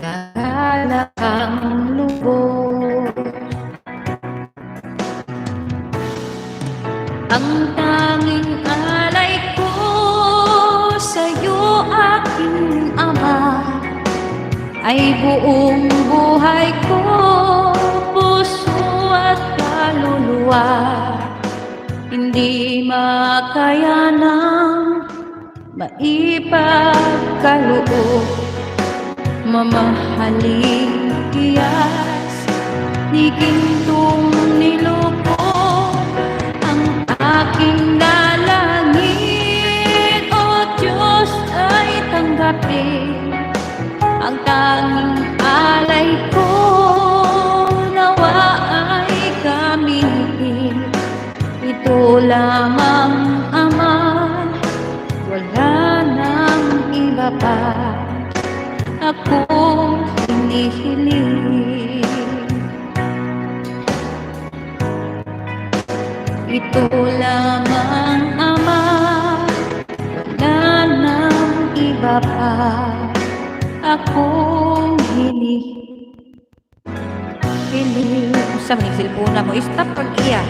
naglalakang lubos. Ang tanging alay ko sa'yo, aking Ama, ay buong buhay ko, puso at kaluluwa. Hindi makayanang maipagkaloob, mamahaling tiyas ni gintong niloko ang aking dalangin. O Diyos, ay tanggapin ang tanging alay ko, nawa ay gamitin. Ito lamang, Ama, wala nang iba pa akong hinihiling. Ito lamang, Ama, wala nang iba pa akong hinihiling. Sa mga silpuna mo, stop pag-iya.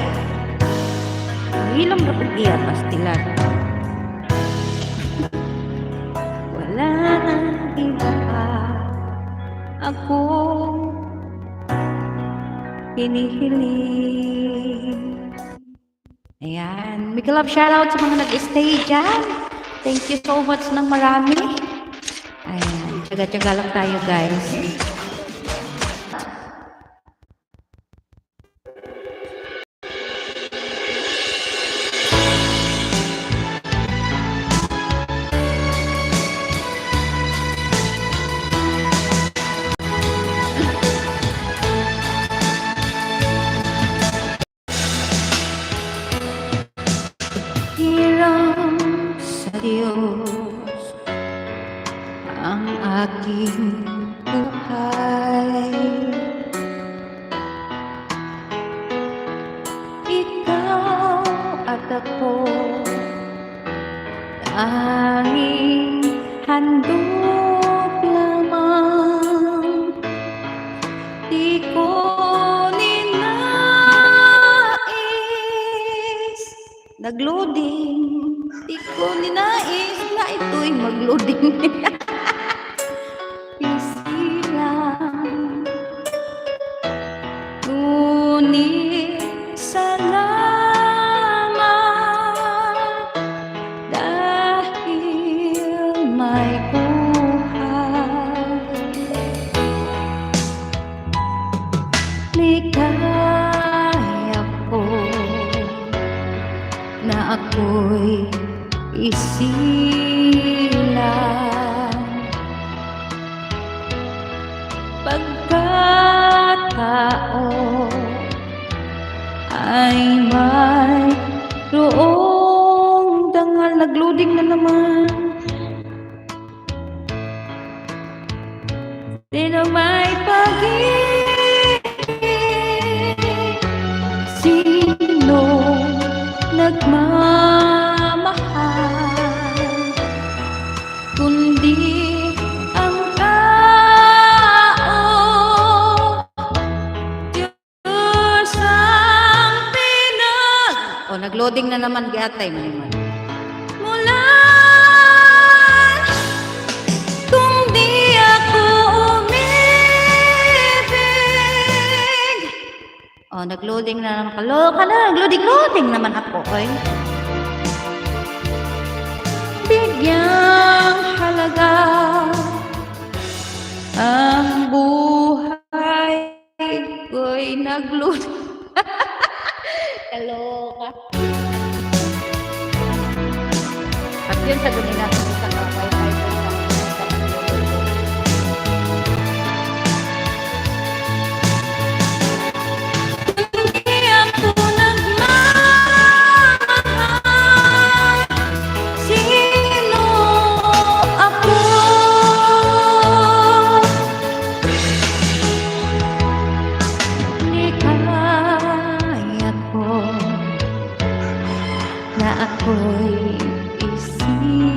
Hilom na pag-iya, pastilan. Wala nang iba pa akong hinihiling. Ayan. Big love shoutout sa mga nag-stay dyan. Thank you so much ng marami. Ayan. Tsaga-tsaga lang tayo, guys. Hiram sa Diyos ang aking buhay. Ikaw at ako, tanging handog lamang. Di ko ninais nag-loading. Di ko ninais na ito'y mag-loading. Busy lang. Ngunit salamat dahil may buhay. Ligaya ko na ako'y isilang. Pagkatao ay may roong dangal. Nag-loading na naman. Sino may pag-ibig? Sino nagmamahal kundi ang tao? Diyos ang pinag... O, nag-loading na naman gatay mo naman. Mula kung di ako umibig. O, nag-loading na naman. Kaloka na, nag-loading naman ako, okay? Bigyang